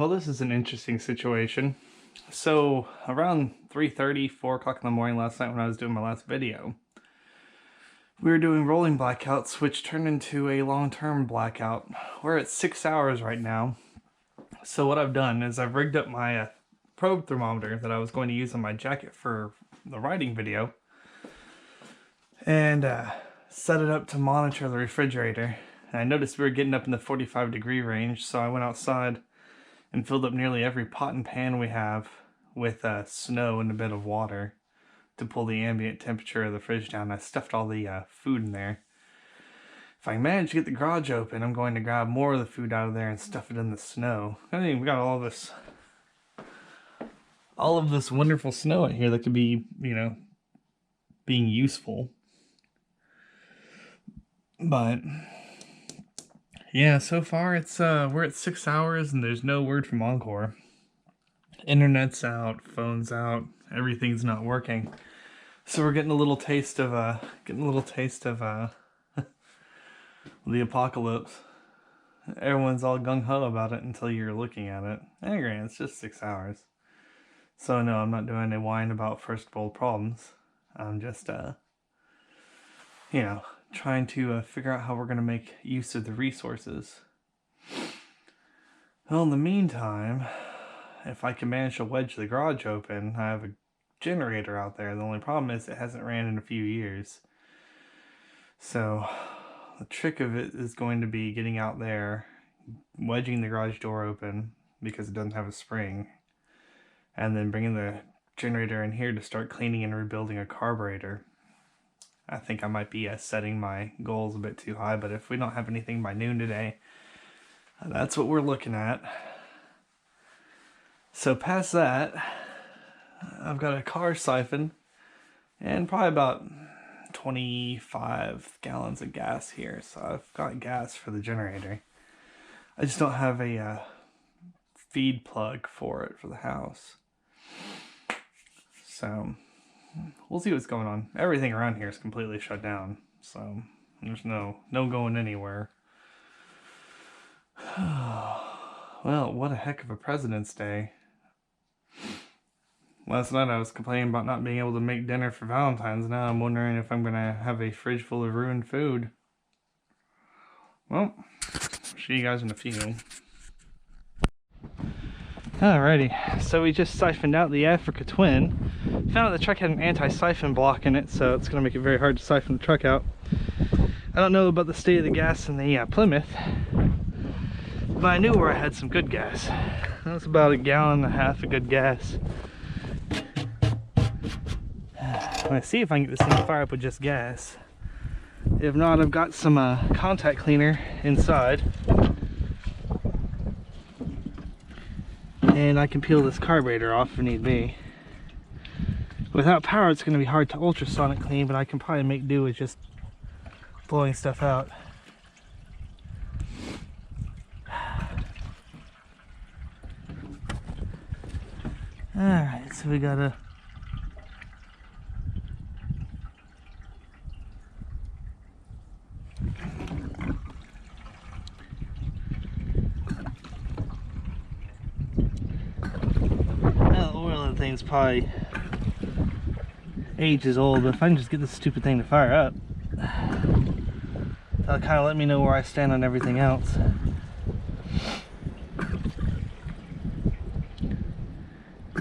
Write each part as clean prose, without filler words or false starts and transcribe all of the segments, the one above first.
well, this is an interesting situation. So, around 3:30, 4 o'clock in the morning last night when I was doing my last video, we were doing rolling blackouts, which turned into a long-term blackout. We're at 6 hours right now. So what I've done is I've rigged up my probe thermometer that I was going to use on my jacket for the riding video, and set it up to monitor the refrigerator. And I noticed we were getting up in the 45-degree range, so I went outside and filled up nearly every pot and pan we have with snow and a bit of water to pull the ambient temperature of the fridge down. I stuffed all the food in there. If I manage to get the garage open, I'm going to grab more of the food out of there and stuff it in the snow. I mean, we got all of this wonderful snow out here that could be, being useful. But yeah, so far it's we're at 6 hours and there's no word from Encore. Internet's out, phone's out, everything's not working. So we're getting a little taste of the apocalypse. Everyone's all gung-ho about it until you're looking at it. Anyway, it's just 6 hours. So no, I'm not doing a whine about first world problems. I'm just trying to figure out how we're going to make use of the resources. Well, in the meantime, if I can manage to wedge the garage open, I have a generator out there. The only problem is it hasn't ran in a few years. So the trick of it is going to be getting out there, wedging the garage door open because it doesn't have a spring, and then bringing the generator in here to start cleaning and rebuilding a carburetor. I think I might be setting my goals a bit too high, but if we don't have anything by noon today, that's what we're looking at. So past that, I've got a car siphon and probably about 25 gallons of gas here. So I've got gas for the generator. I just don't have a feed plug for it for the house. So we'll see what's going on. Everything around here is completely shut down, so there's no going anywhere. Well, what a heck of a President's Day. Last night I was complaining about not being able to make dinner for Valentine's. Now I'm wondering if I'm gonna have a fridge full of ruined food. Well, I'll see you guys in a few. Alrighty, so we just siphoned out the Africa Twin. Found out the truck had an anti-siphon block in it, so it's going to make it very hard to siphon the truck out. I don't know about the state of the gas in the Plymouth, but I knew where I had some good gas. That's about 1.5 gallons of good gas. I'm going to see if I can get this thing to fire up with just gas. If not, I've got some contact cleaner inside. And I can peel this carburetor off if need be. Without power, it's going to be hard to ultrasonic clean, but I can probably make do with just blowing stuff out. Alright, so we got a thing's probably ages old, but if I can just get this stupid thing to fire up, that'll kind of let me know where I stand on everything else.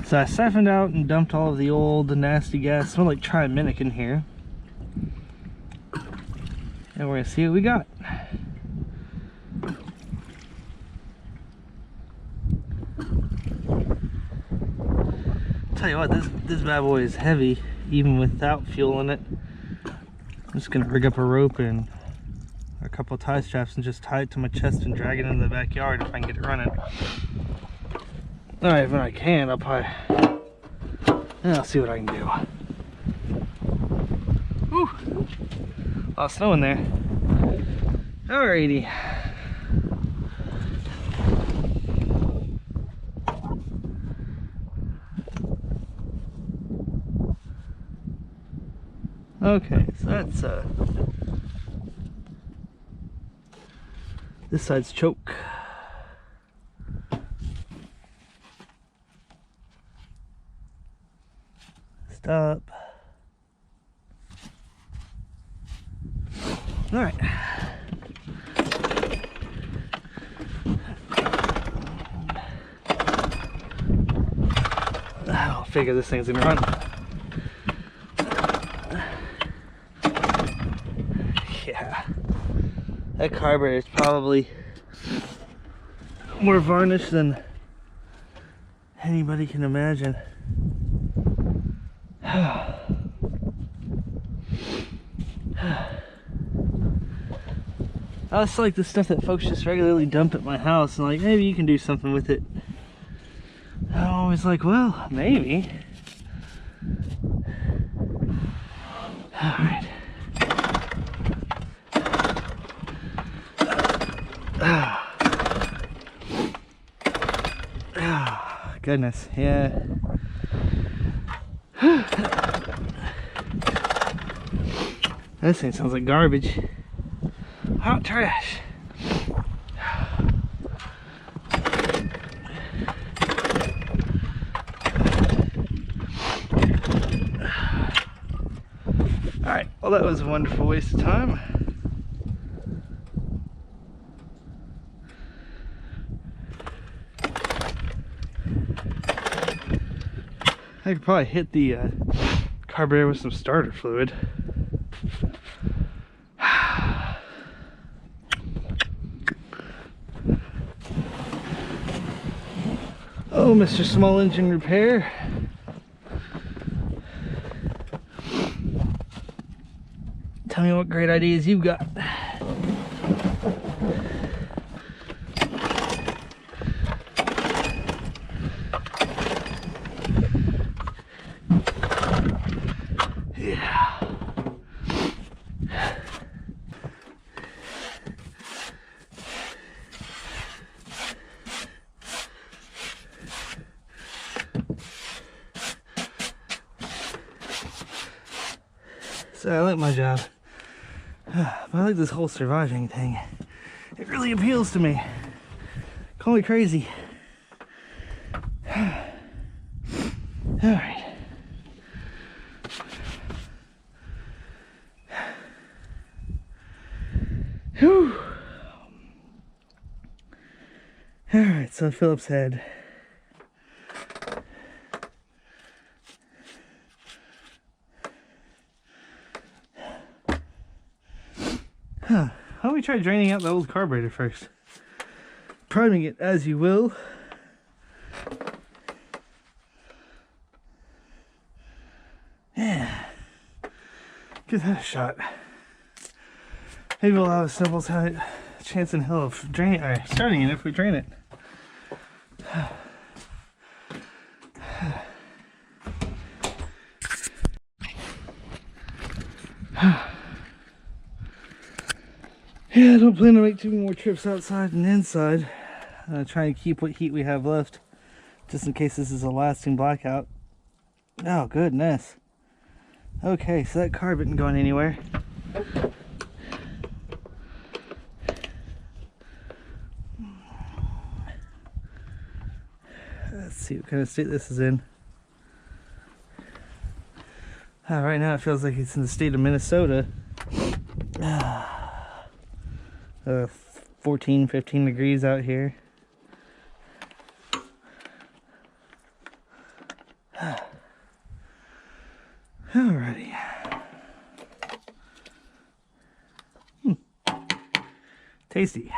So I siphoned out and dumped all of the old nasty gas. It smells like Triminic in here. And we're gonna see what we got. Tell you what, this bad boy is heavy even without fuel in it. I'm just gonna rig up a rope and a couple of tie straps and just tie it to my chest and drag it into the backyard if I can get it running. Alright, when I can, I'll see what I can do. Whew, a lot of snow in there. Alrighty. Okay, so that's this side's choke. up. All right. I'll figure this thing's gonna run. Yeah. That carburetor is probably more varnished than anybody can imagine. That's like the stuff that folks just regularly dump at my house and like, maybe you can do something with it. I'm always like, well, maybe. Alright. Goodness, yeah. This thing sounds like garbage. Hot trash. Alright, well that was a wonderful waste of time. I could probably hit the carburetor with some starter fluid. Oh, Mr. Small Engine Repair. Tell me what great ideas you've got. Yeah. So I like my job, but I like this whole surviving thing. It really appeals to me. Call me crazy. Alright. Whew. Alright, so Phillips head. Huh. Why don't we try draining out the old carburetor first? Priming it as you will. Yeah. Give that a shot. Maybe we'll have a simple chance in hell of starting it if we drain it. Yeah, I don't plan to make too many more trips outside and inside. Try and keep what heat we have left, just in case this is a lasting blackout. Oh, goodness. Okay, so that carb isn't going anywhere. Let's see what kind of state this is in. Right now it feels like it's in the state of Minnesota. 14, 15 degrees out here. Alrighty. Tasty.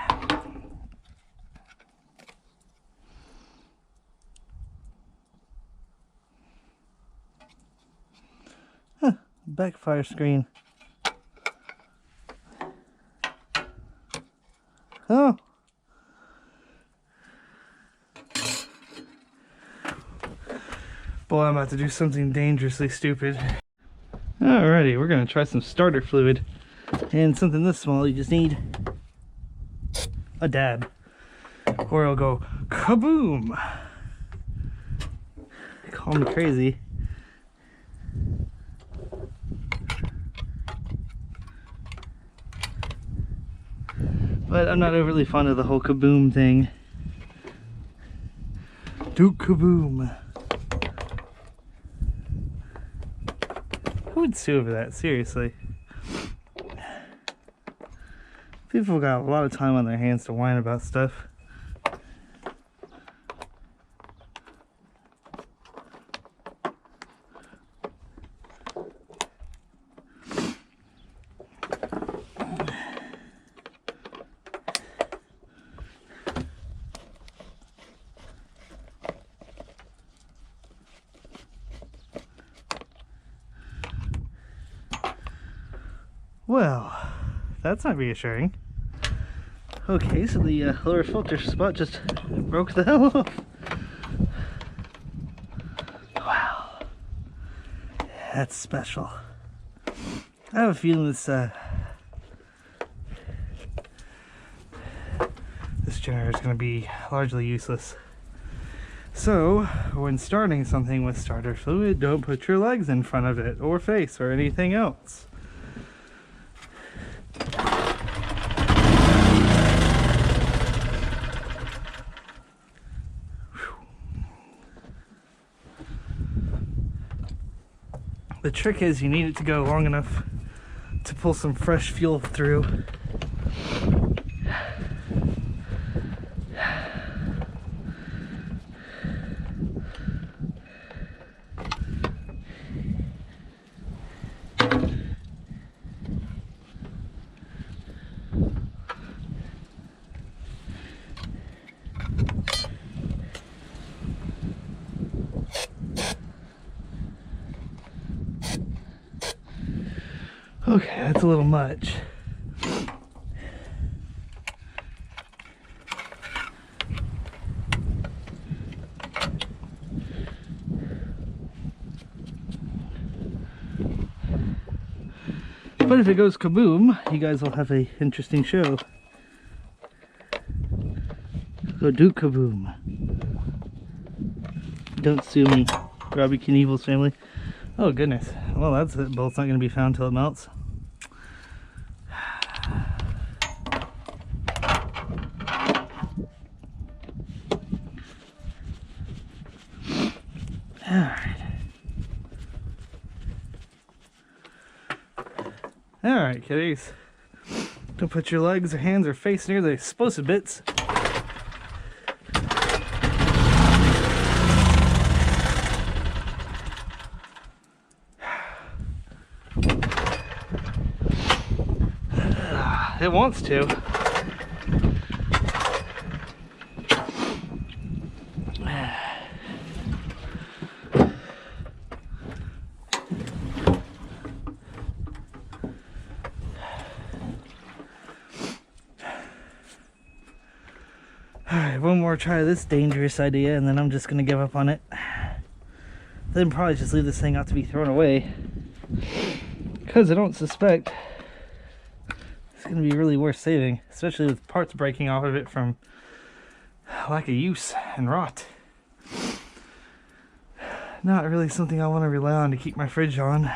Backfire screen. Oh. Boy, I'm about to do something dangerously stupid. Alrighty, we're gonna try some starter fluid. And something this small, you just need a dab. Or it'll go kaboom! Call me crazy. But I'm not overly fond of the whole kaboom thing. Duke kaboom. would sue over that, seriously. People got a lot of time on their hands to whine about stuff. Well, that's not reassuring. Okay, so the lower filter spot just broke the hell off. Wow. That's special. I have a feeling this generator is going to be largely useless. So, when starting something with starter fluid, don't put your legs in front of it, or face, or anything else. The trick is you need it to go long enough to pull some fresh fuel through. Okay, that's a little much. But if it goes kaboom, you guys will have an interesting show. Go do kaboom. Don't sue me, Robbie Knievel's family. Oh goodness. Well, that's it. Bolt's not going to be found till it melts. Alright, kiddies. Don't put your legs or hands or face near the explosive bits. It wants to. Alright, one more try of this dangerous idea and then I'm just gonna give up on it. Then probably just leave this thing out to be thrown away. Because I don't suspect it's gonna be really worth saving, especially with parts breaking off of it from lack of use and rot. Not really something I want to rely on to keep my fridge on.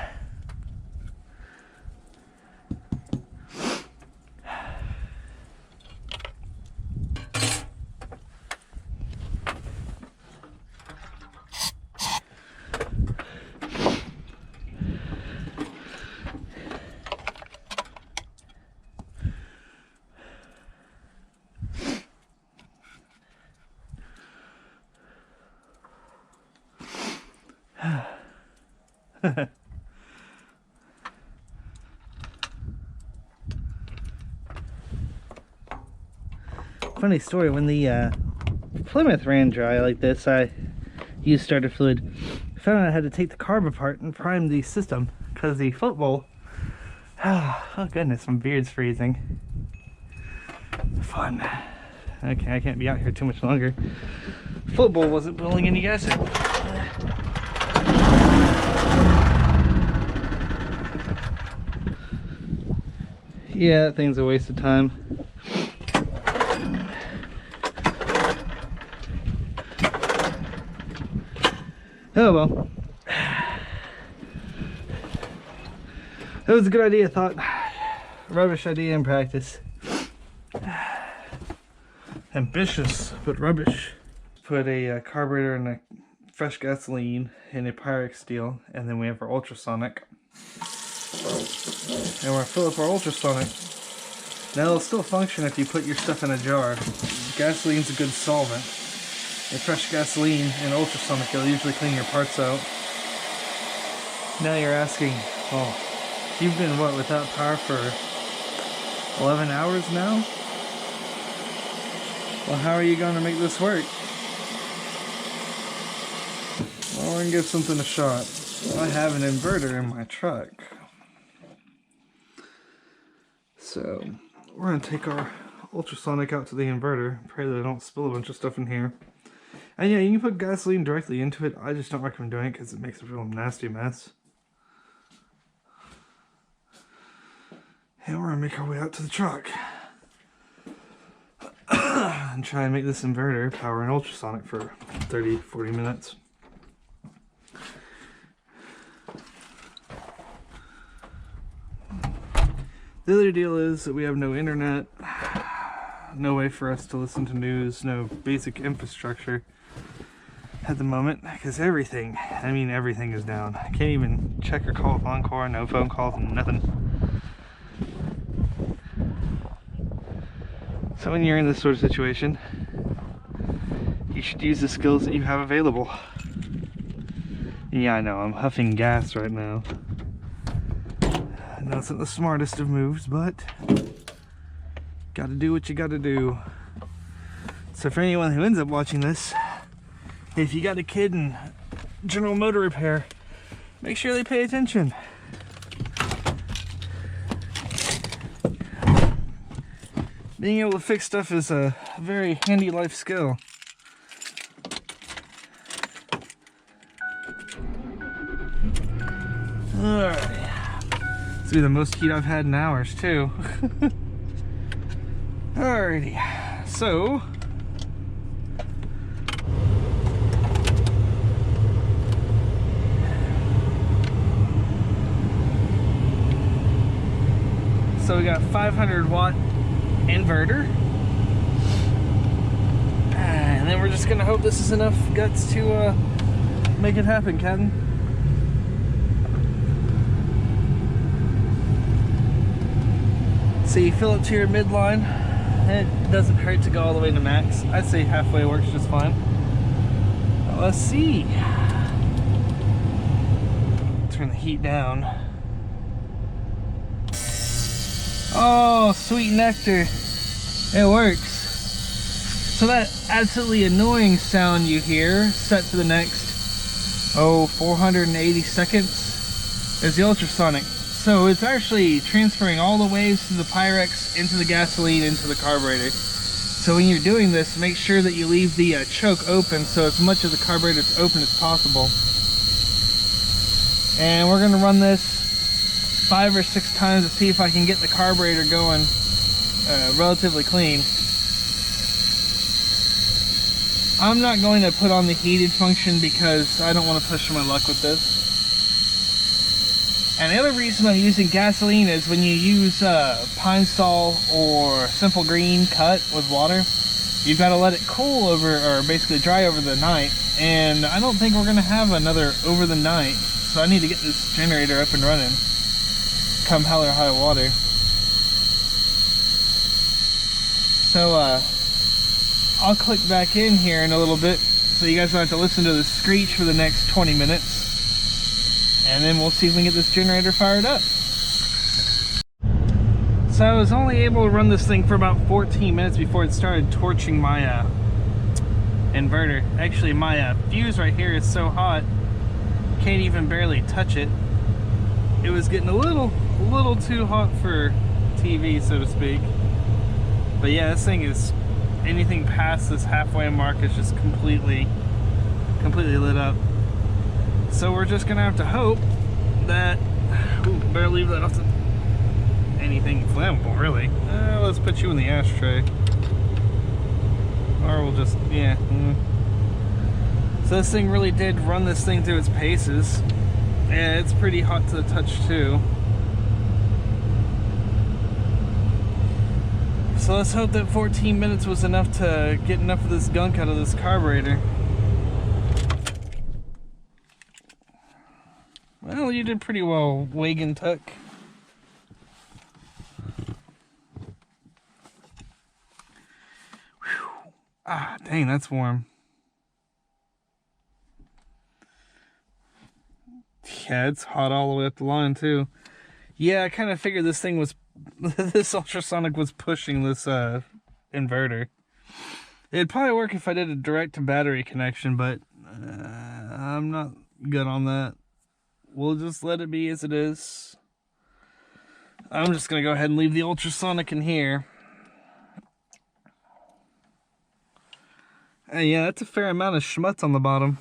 Funny story, when the Plymouth ran dry like this, I used starter fluid. I found out I had to take the carb apart and prime the system because the float bowl, oh goodness, my beard's freezing. Fun. Okay, I can't be out here too much longer. Float bowl wasn't pulling any gas out. Yeah, that thing's a waste of time. Oh well. That was a good idea, I thought. Rubbish idea in practice. Ambitious, but rubbish. Put a carburetor and a fresh gasoline in a Pyrex steel, and then we have our ultrasonic. And we're gonna fill up our ultrasonic. Now it'll still function if you put your stuff in a jar. Gasoline's a good solvent. And fresh gasoline and ultrasonic, it'll usually clean your parts out. Now you're asking, oh, you've been what, without power for 11 hours now? Well, how are you going to make this work? Well, we're going to give something a shot. I have an inverter in my truck. So, we're going to take our ultrasonic out to the inverter. Pray that I don't spill a bunch of stuff in here. And yeah, you can put gasoline directly into it. I just don't recommend doing it because it makes a real nasty mess. And we're going to make our way out to the truck. And try and make this inverter power an ultrasonic for 30-40 minutes. The other deal is that we have no internet, no way for us to listen to news, no basic infrastructure at the moment, because everything is down. I can't even check or call with Encore, no phone calls, nothing. So when you're in this sort of situation, you should use the skills that you have available. Yeah, I know, I'm huffing gas right now. I know it's not the smartest of moves, but gotta do what you gotta do. So for anyone who ends up watching this, if you got a kid in General Motor Repair, make sure they pay attention. Being able to fix stuff is a very handy life skill. Alright. This will be the most heat I've had in hours, too. Alrighty. So, we got 500 watt inverter, and then we're just gonna hope this is enough guts to make it happen, Captain. So you fill it to your midline, and it doesn't hurt to go all the way to max. I'd say halfway works just fine. Let's see. Turn the heat down. Oh, sweet nectar. It works. So that absolutely annoying sound you hear, set to the next, 480 seconds, is the ultrasonic. So it's actually transferring all the waves from the Pyrex into the gasoline into the carburetor. So when you're doing this, make sure that you leave the choke open so as much of the carburetor is open as possible. And we're going to run this 5 or 6 times to see if I can get the carburetor going relatively clean. I'm not going to put on the heated function because I don't want to push my luck with this. And the other reason I'm using gasoline is when you use Pine Sol or Simple Green cut with water, you've got to let it cool over, or basically dry over the night. And I don't think we're going to have another over the night, so I need to get this generator up and running come hell or high water. So I'll click back in here in a little bit so you guys don't have to listen to the screech for the next 20 minutes. And then we'll see if we can get this generator fired up. So I was only able to run this thing for about 14 minutes before it started torching my inverter. Actually, my fuse right here is so hot, can't even barely touch it. It was getting a little too hot for TV, so to speak. But yeah, this thing is, anything past this halfway mark is just completely lit up. So we're just gonna have to hope that, better leave that off to anything flammable, really. Let's put you in the ashtray. Or we'll just, yeah. So this thing really did run this thing through its paces. And it's pretty hot to the touch too. So let's hope that 14 minutes was enough to get enough of this gunk out of this carburetor. Well, you did pretty well, Wagon Tuck. Whew. Ah, dang, that's warm. Yeah, it's hot all the way up the line, too. Yeah, I kind of figured this thing was... this ultrasonic was pushing this inverter. It'd probably work if I did a direct-to-battery connection, but I'm not good on that. We'll just let it be as it is. I'm just going to go ahead and leave the ultrasonic in here. Yeah, that's a fair amount of schmutz on the bottom.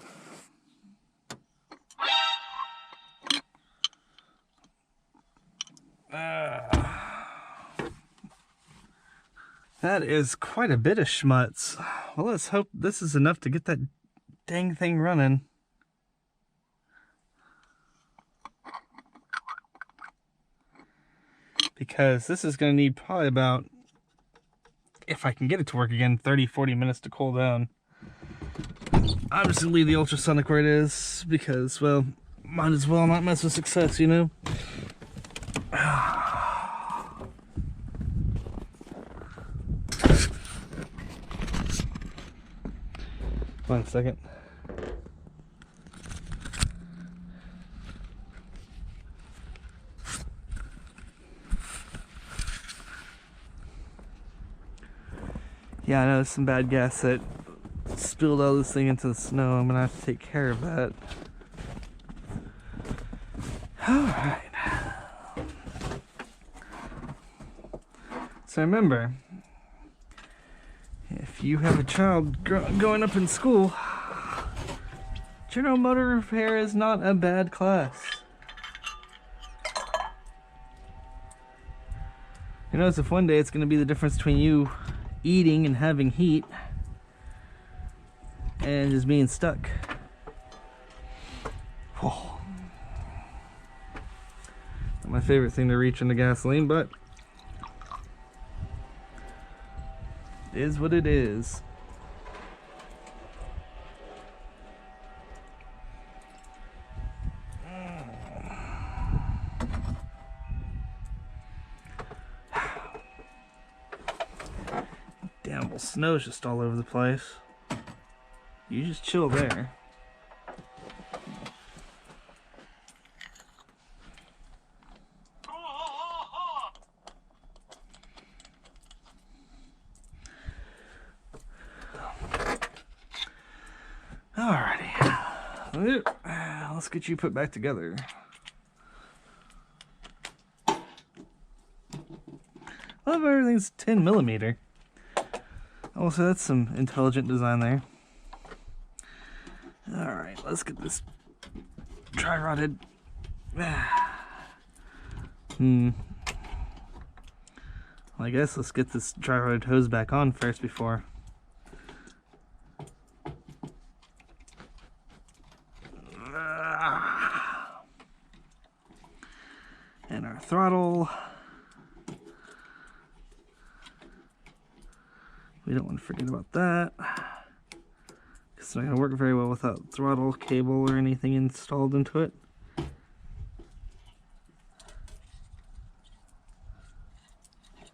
That is quite a bit of schmutz. Well, let's hope this is enough to get that dang thing running. Because this is going to need probably about, if I can get it to work again, 30-40 minutes to cool down. I'm just going to leave the ultrasonic where it is because, well, might as well not mess with success, you know? One second. Yeah, I know there's some bad gas that spilled all this thing into the snow. I'm gonna have to take care of that. Alright. So remember, if you have a child going up in school, general motor repair is not a bad class. You know, if one day it's going to be the difference between you eating and having heat and just being stuck. Oh. Not my favorite thing to reach into gasoline, but it is what it is. Damn, well, snow's just all over the place. You just chill there. Alrighty. Let's get you put back together. I love everything's 10mm. Oh, so that's some intelligent design there. Alright, let's get this tri-rotted. Well, I guess let's get this tri-rotted hose back on first before. And our throttle. We don't want to forget about that. It's not going to work very well without throttle cable or anything installed into it.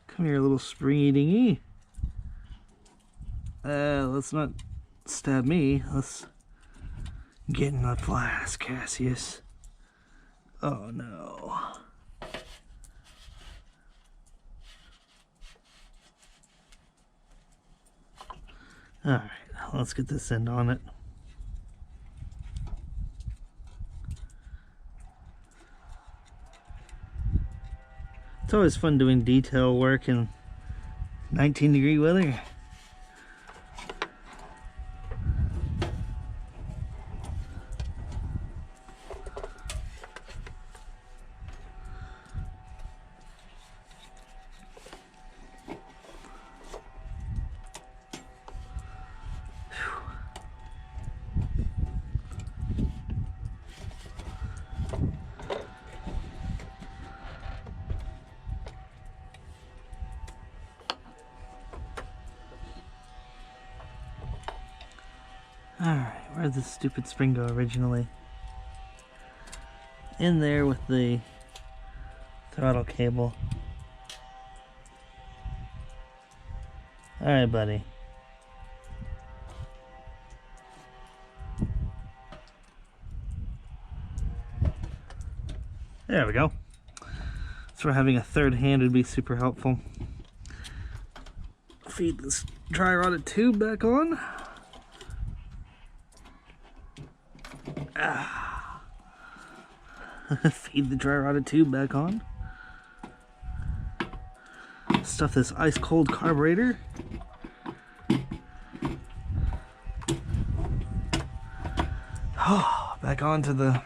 Come here, little springy dingy. Let's not stab me. Let's get in the blast, Cassius. Oh no. Alright, let's get this end on it. It's always fun doing detail work in 19-degree weather. Alright, where did this stupid spring go originally? in there with the throttle cable. Alright, buddy. There we go. So having a third hand would be super helpful. Feed this dry rotted tube back on. Feed the dry rotted tube back on. Stuff this ice cold carburetor. Oh, back onto the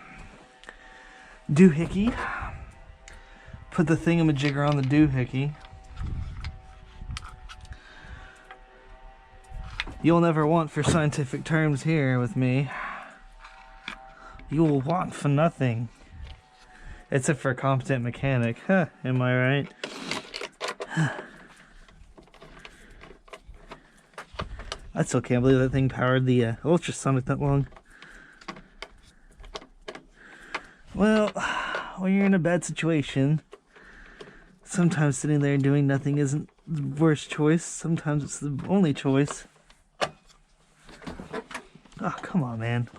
doohickey. Put the thingamajigger on the doohickey. You'll never want for scientific terms here with me. You will want for nothing. Except for a competent mechanic. Huh, am I right? I still can't believe that thing powered the ultrasonic that long. Well, when you're in a bad situation, sometimes sitting there and doing nothing isn't the worst choice. Sometimes it's the only choice. Oh, come on, man.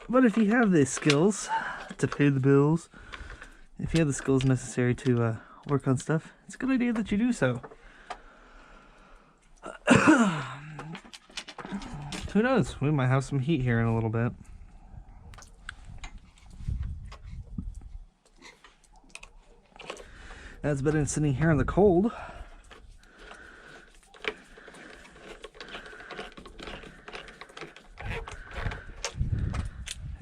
But if you have the skills to pay the bills, if you have the skills necessary to work on stuff, it's a good idea that you do so. Who knows? We might have some heat here in a little bit. That's better than sitting here in the cold.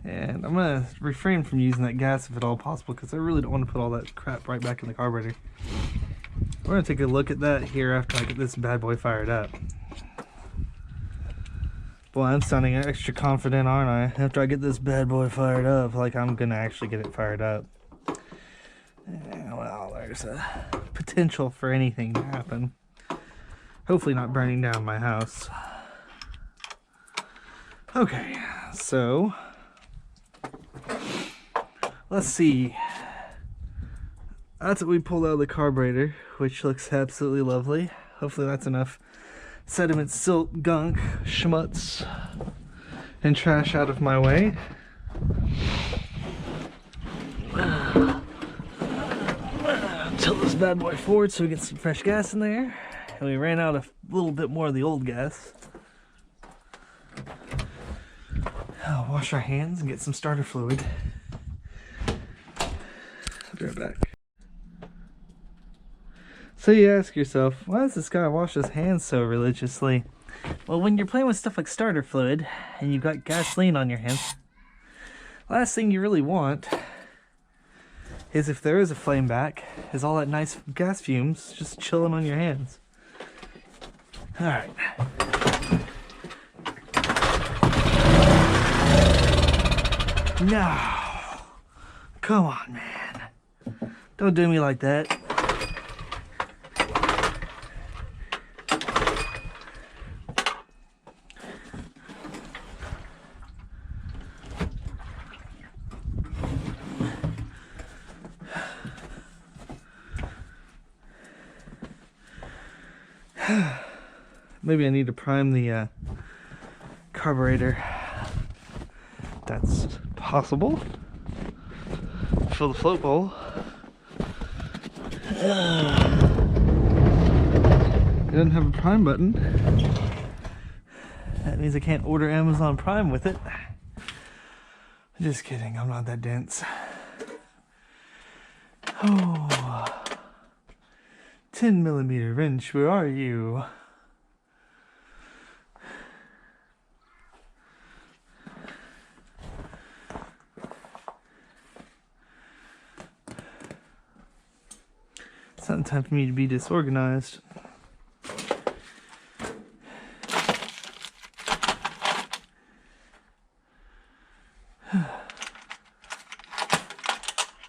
And I'm going to refrain from using that gas if at all possible, because I really don't want to put all that crap right back in the carburetor. We're going to take a look at that here after I get this bad boy fired up. Boy, I'm sounding extra confident, aren't I? After I get this bad boy fired up, like I'm going to actually get it fired up. Yeah, well, there's a potential for anything to happen. Hopefully not burning down my house. Okay, so let's see. That's what we pulled out of the carburetor, which looks absolutely lovely. Hopefully that's enough sediment, silt, gunk, schmutz, and trash out of my way. Tilt this bad boy forward so we get some fresh gas in there. And we ran out a little bit more of the old gas. I'll wash our hands and get some starter fluid. I'll be right back. So you ask yourself, why does this guy wash his hands so religiously? Well, when you're playing with stuff like starter fluid and you've got gasoline on your hands, last thing you really want is, if there is a flame back, is all that nice gas fumes just chilling on your hands. Alright. No. Come on, man. Don't do me like that. Maybe I need to prime the carburetor. That's possible. Fill the float bowl. It doesn't have a prime button. That means I can't order Amazon Prime with it. Just kidding, I'm not that dense. Oh, 10mm wrench, where are you? It's not time for me to be disorganized.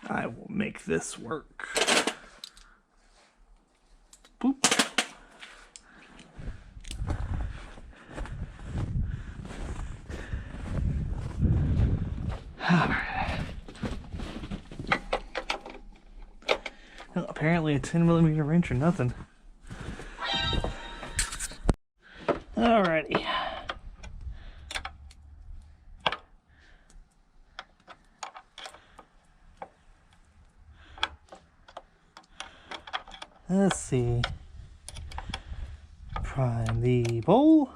I will make this work. Boop. Alright. Well, apparently a 10mm wrench or nothing. Alrighty. Let's see. Prime the bowl.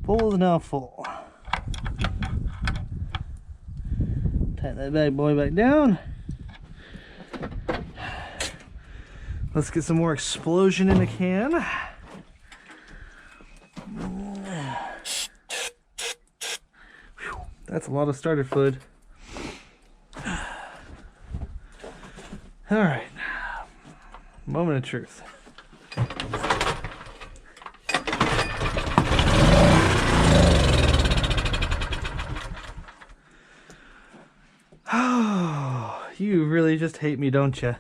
Bowl is now full. Tighten that bad boy back down. Let's get some more explosion in the can. Whew, that's a lot of starter fluid. All right. Moment of truth. Oh, you really just hate me, don't you?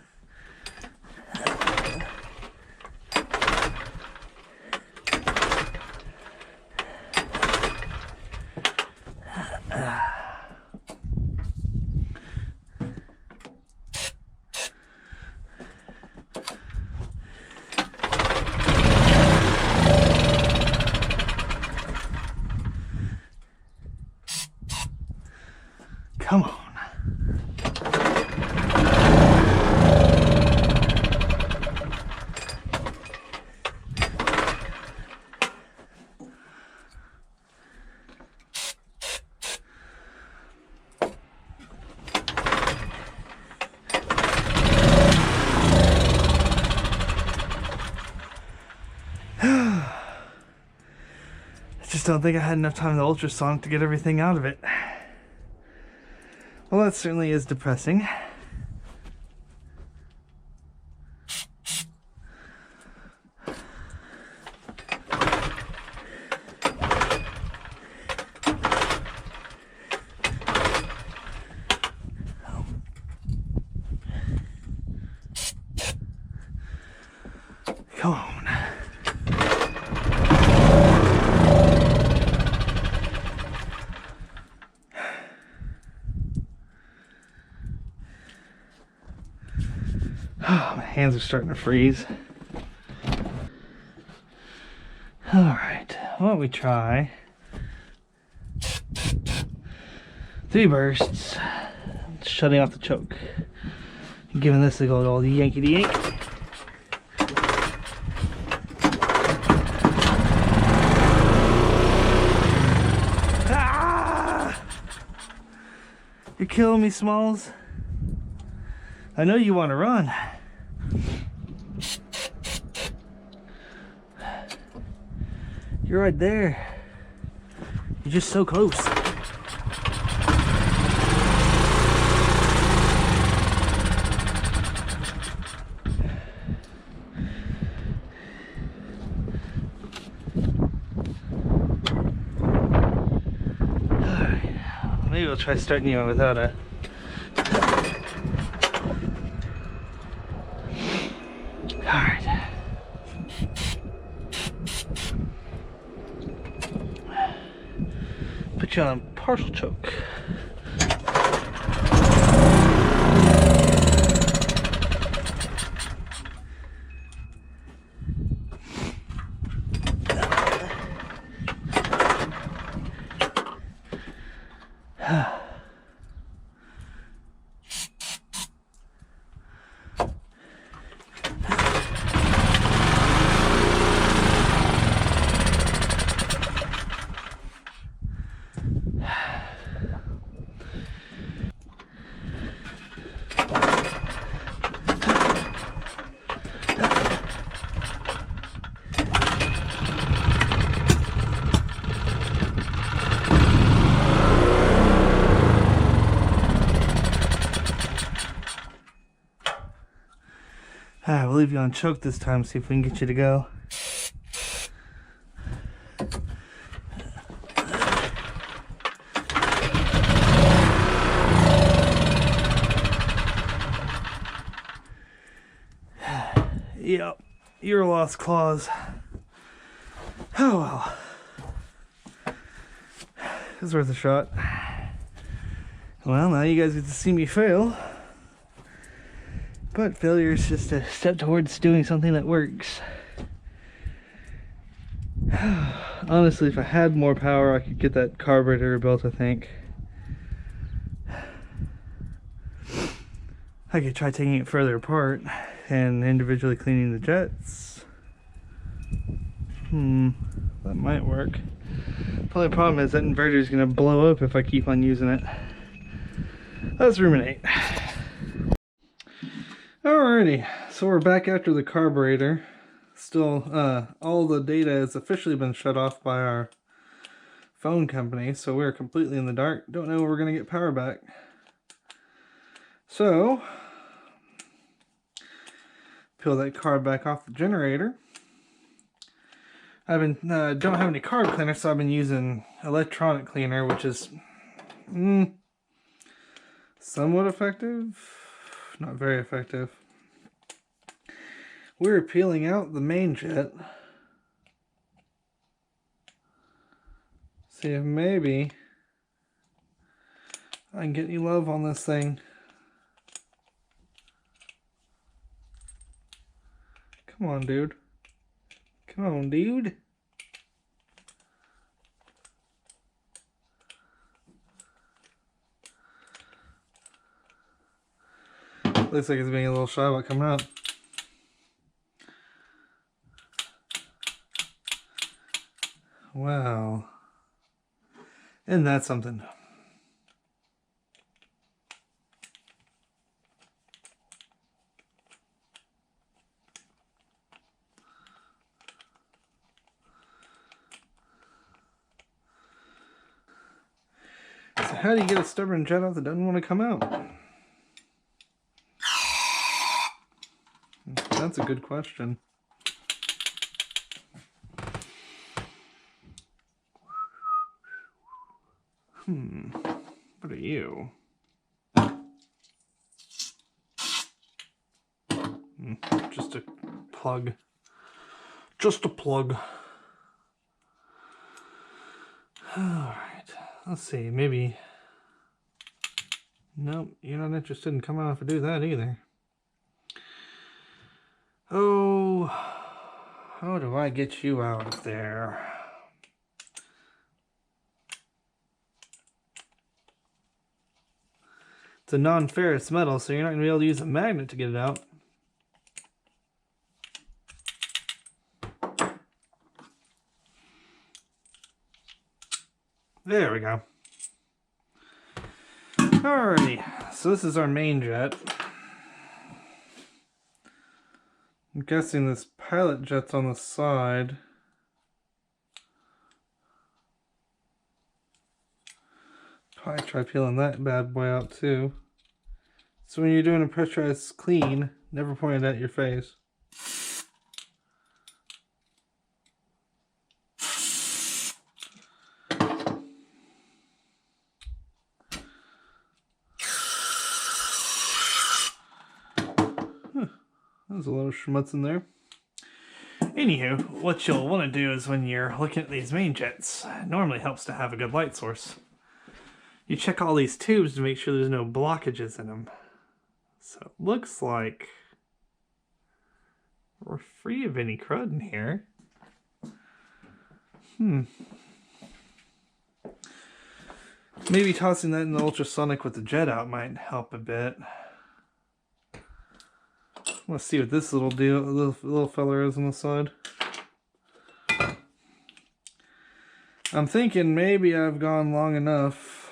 Come on. I just don't think I had enough time in the ultrasonic to get everything out of it. Well, that certainly is depressing. Come on. Oh, my hands are starting to freeze. Alright, why don't we try 3 bursts, shutting off the choke. Giving this a go, all the yankety-yank. Ah! You're killing me, Smalls. I know you want to run. You're right there. You're just so close. Alright, maybe we'll try starting you without a... Alright. Put you on partial choke. Alright, we'll leave you on choke this time, see if we can get you to go. Yep, you're a lost clause. Oh well. It was worth a shot. Well, now you guys get to see me fail. But failure is just a step towards doing something that works. Honestly, if I had more power, I could get that carburetor rebuilt, I think. I could try taking it further apart and individually cleaning the jets. That might work. Probably the problem is that inverter is going to blow up if I keep on using it. Let's ruminate. Alrighty, so we're back after the carburetor. Still, all the data has officially been shut off by our phone company, so we're completely in the dark. Don't know if we're going to get power back. So, peel that carb back off the generator. Don't have any carb cleaner, so I've been using electronic cleaner, which is somewhat effective, not very effective. We're peeling out the main jet. See if maybe I can get any love on this thing. Come on, dude. Come on, dude. Looks like it's being a little shy about coming out. Wow. Isn't that something? So how do you get a stubborn jet out that doesn't want to come out? That's a good question. What are you? Just a plug. Just a plug. Alright. Let's see. Maybe. Nope. You're not interested in coming off and do that either. Oh. How do I get you out of there? It's a non-ferrous metal, so you're not going to be able to use a magnet to get it out. There we go. Alrighty, so this is our main jet. I'm guessing this pilot jet's on the side. Probably try peeling that bad boy out too. So when you're doing a pressurized clean, never point it at your face. There's a lot of schmutz in there. Anywho, what you'll want to do is when you're looking at these main jets, it normally helps to have a good light source. You check all these tubes to make sure there's no blockages in them. So it looks like we're free of any crud in here. Maybe tossing that in the ultrasonic with the jet out might help a bit. Let's see what this little fella is on the side. I'm thinking maybe I've gone long enough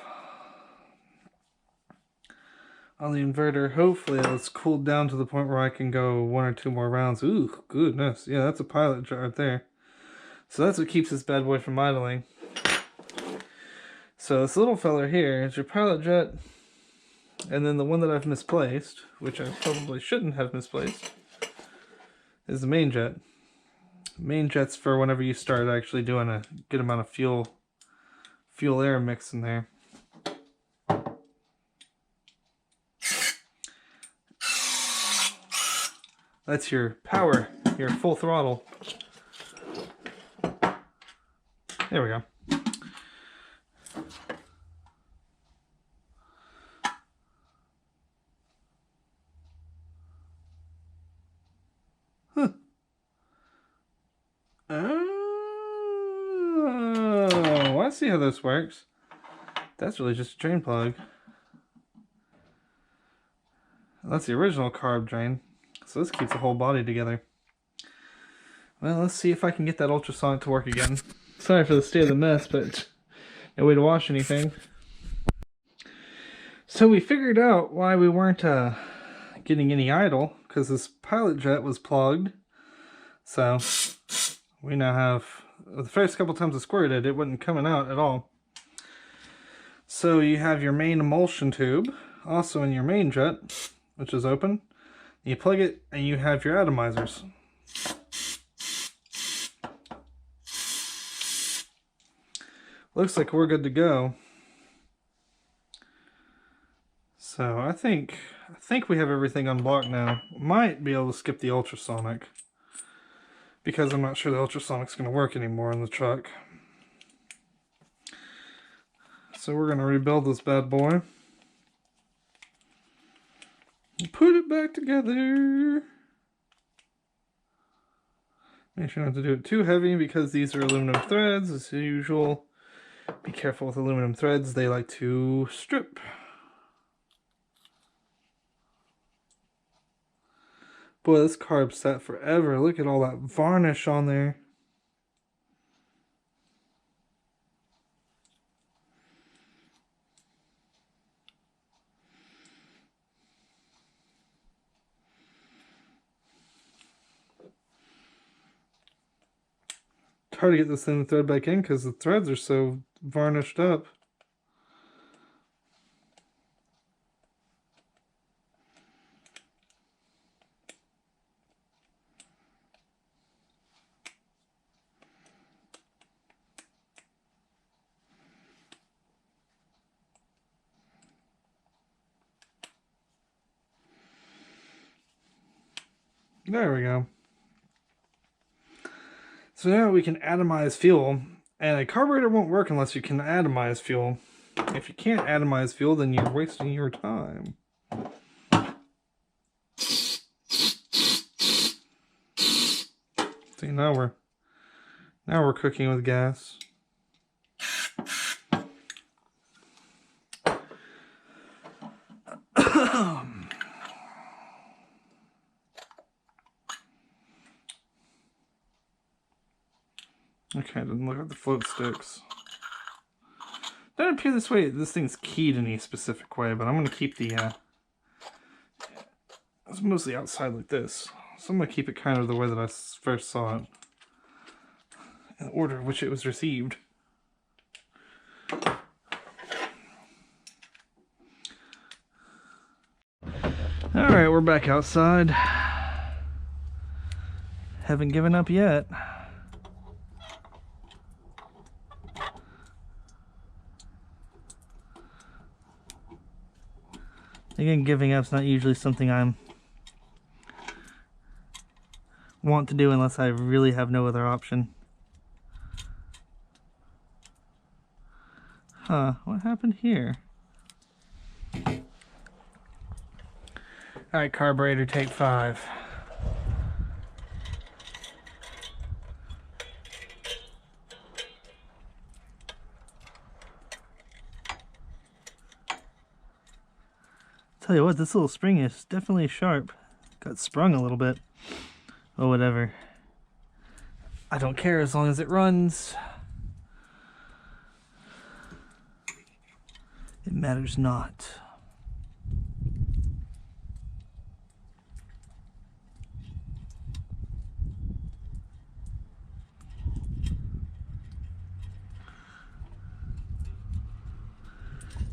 on the inverter. Hopefully it's cooled down to the point where I can go 1 or 2 more rounds. Ooh, goodness. Yeah, that's a pilot jet right there. So that's what keeps this bad boy from idling. So this little fella here is your pilot jet. And then the one that I've misplaced, which I probably shouldn't have misplaced, is the main jet. Main jet's for whenever you start actually doing a good amount of fuel air mix in there. That's your power, your full throttle. There we go. see how this works. That's really just a drain plug. That's the original carb drain. So this keeps the whole body together. Well, let's see if I can get that ultrasonic to work again. Sorry for the state of the mess, but no way to wash anything. So we figured out why we weren't getting any idle, because this pilot jet was plugged. So we now have, the first couple times I squirted it wasn't coming out at all. So you have your main emulsion tube, also in your main jet, which is open. You plug it and you have your atomizers. Looks like we're good to go. So I think we have everything unblocked now. Might be able to skip the ultrasonic, because I'm not sure the ultrasonic's going to work anymore in the truck. So we're going to rebuild this bad boy. Put it back together. Make sure not to do it too heavy, because these are aluminum threads as usual. Be careful with aluminum threads, they like to strip. Boy, this carb sat forever. Look at all that varnish on there. It's hard to get this thing to thread back in because the threads are so varnished up. There we go. So now we can atomize fuel, and a carburetor won't work unless you can atomize fuel. If you can't atomize fuel, then you're wasting your time. See, now we're cooking with gas. Okay, doesn't look like the float sticks. Doesn't appear this way. This thing's keyed in a specific way, but I'm going to keep the, it's mostly outside like this. So I'm going to keep it kind of the way that I first saw it. In the order in which it was received. Alright, we're back outside. Haven't given up yet. Again, giving up's not usually something I'm want to do unless I really have no other option. Huh, what happened here? Alright, carburetor, take 5. Tell you what, this little spring is definitely sharp. Got sprung a little bit. Oh, whatever. I don't care as long as it runs. It matters not.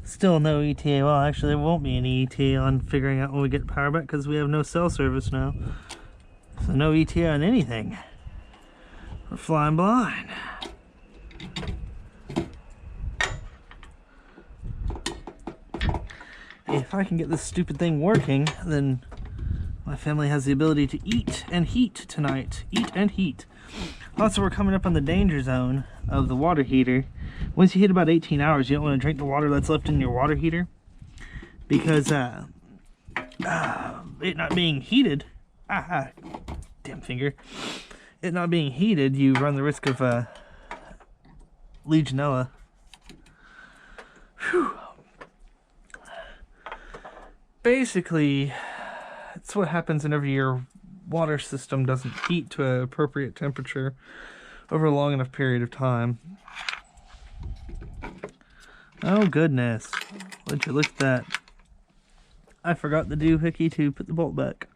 Still no ETA. Well, actually, there won't be any ETA on figuring out when we get power back because we have no cell service now. So no ETA on anything. We're flying blind. If I can get this stupid thing working, then my family has the ability to eat and heat tonight. Eat and heat. Also, we're coming up on the danger zone of the water heater. Once you hit about 18 hours, you don't want to drink the water that's left in your water heater because it not being heated, damn finger, it not being heated, you run the risk of Legionella basically, it's what happens whenever your water system doesn't heat to an appropriate temperature over a long enough period of time. Oh goodness, would you look at that? I forgot the doohickey to put the bolt back.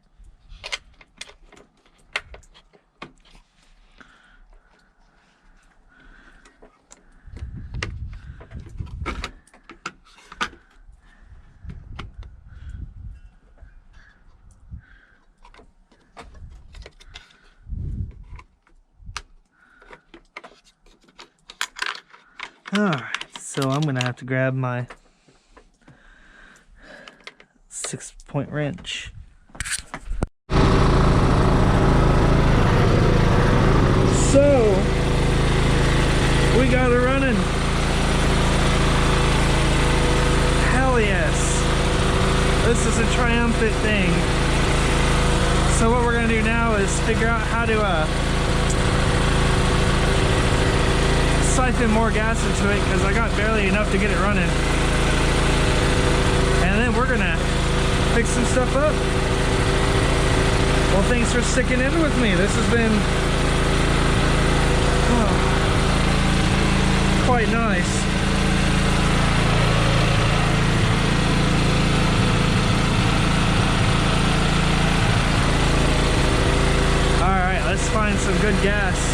Alright, so I'm gonna have to grab my 6-point wrench. So, we got it running. Hell yes. This is a triumphant thing. So what we're gonna do now is figure out how to siphon more gas into it, because I got barely enough to get it running. And then we're gonna fix some stuff up. Well, thanks for sticking in with me. This has been quite nice. Alright, let's find some good gas.